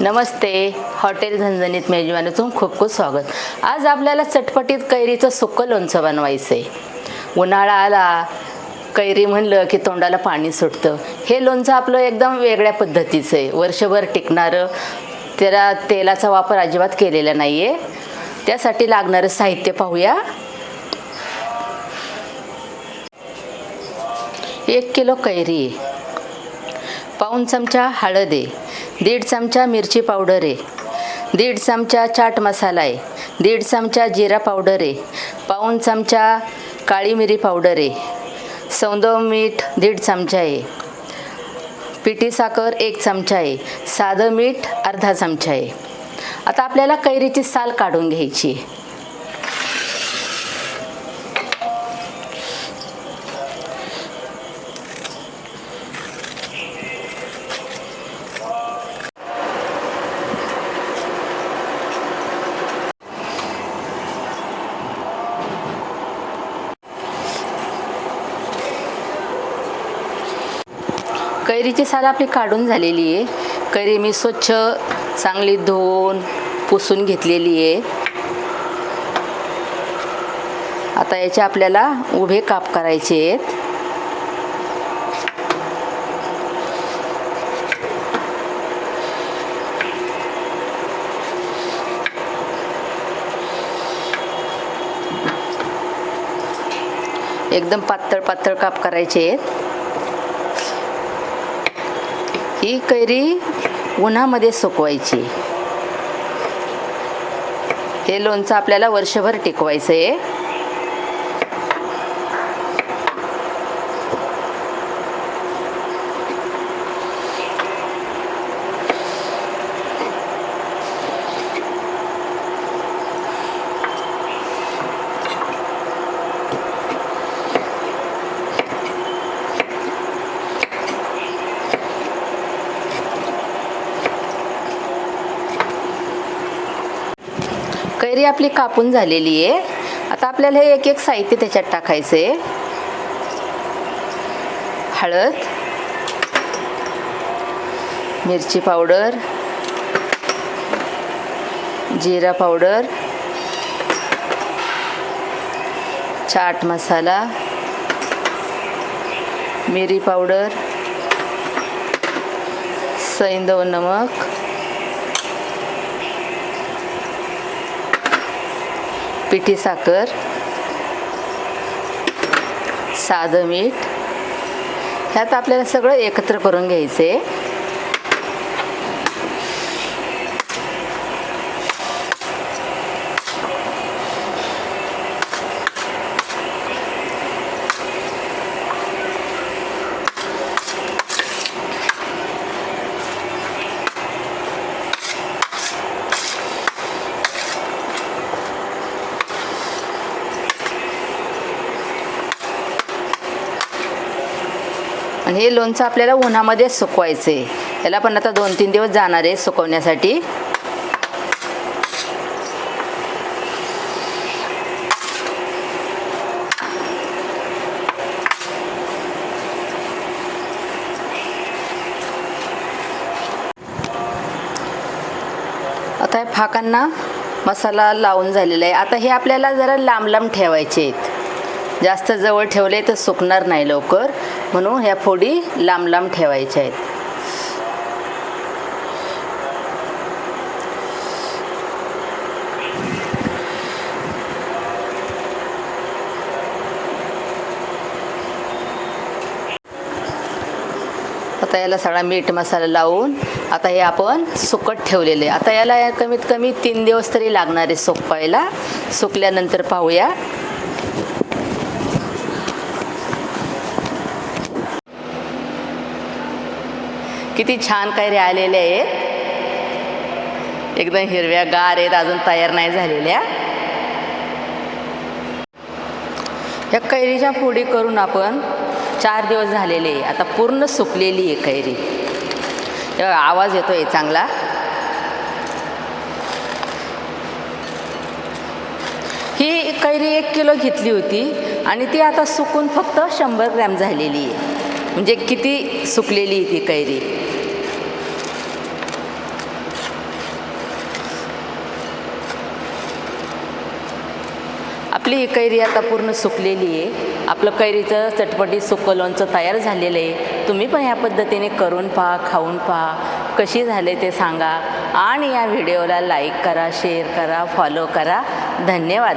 नमस्ते. Hotel झणझणीत मेजवानीतून खूप खूप स्वागत. आज आपल्याला चटपटीत कैरीचं सुक्कं लोणचं बनवायचं आहे. उन्हाळा आला, कैरी म्हणलं की तोंडाला पाणी सुटतं. हे लोणचं आपलं एकदम वेगळ्या पद्धतीचं आहे, वर्षभर टिकणारं. त्याला तेलाचा वापर अजिबात केलेला नाही आहे. त्यासाठी लागणारं साहित्य पाहूया. 1 किलो कैरी आहे, पाऊण चमचा हळद आहे, 1.5 चमचा मिरची पावडर आहे, 1.5 चमचा चाट मसाला आहे, 1.5 चमचा जिरा पावडर आहे, पाऊण चमचा काळी मिरी पावडर आहे, सौंदव मीठ 1.5 चमचा आहे, पिठी साखर 1 चमचा आहे, साधं मीठ अर्धा चमचा आहे. आता आपल्याला कैरीची साल काढून घ्यायची. कैरीची साल आपली काढून झालेली आहे. कैरी मी स्वच्छ चांगली धुवून पुसून घेतलेली आहे. आता याचे आपल्याला उभे काप करायचे आहेत. एकदम पातळ पातळ काप करायचे आहेत. ही कैरी उन्हामध्ये सुकवायची. हे लोणचं आपल्याला वर्षभर टिकवायचं आहे. कैरी आपली कापून झालेली आहे. आता आपल्याला हे एक एक साहित्य त्याच्यात टाकायचं आहे. हळद, मिरची पावडर, जिरा पावडर, चाट मसाला, मिरी पावडर, सैंधव नमक, पिठी साखर, साधं मीठ. ह्यात आपल्याला सगळं एकत्र करून घ्यायचे. आणि हे लोणचं आपल्याला उन्हामध्ये सुकवायचं आहे. याला पण आता 2-3 दिवस जाणार आहे सुकवण्यासाठी. आता फाकांना मसाला लावून झालेला आहे. आता हे आपल्याला जरा लांब लांब ठेवायचे आहेत. जास्त जवळ ठेवले तर सुकणार नाही लवकर, म्हणून ह्या फोडी लांब लांब ठेवायच्या आहेत. आता याला सगळा मीठ मसाला लावून आता हे आपण सुकट ठेवलेले. आता याला कमीत कमी 3 दिवस तरी लागणार आहे सुकवायला. सुकल्यानंतर पाहूया. किती छान कैरी आलेल्या आहेत. एकदम हिरव्या गार आहेत, अजून तयार नाही झालेल्या. या कैरीच्या फोडी करून आपण 4 दिवस झालेले आहे. आता पूर्ण सुकलेली आहे कैरी. आवाज येतोय चांगला. ही कैरी 1 किलो घेतली होती आणि ती आता सुकून फक्त 100 ग्रॅम झालेली आहे. म्हणजे किती सुकलेली ती कैरी. आपली ही कैरी आता पूर्ण सुकलेली आहे. आपलं कैरीचं चटपटीत सुकं लोणचं तयार झालेलं आहे. तुम्ही पण ह्या पद्धतीने करून पहा, खाऊन पहा, कशी झाले ते सांगा आणि या व्हिडिओला लाईक करा, शेअर करा, फॉलो करा. धन्यवाद.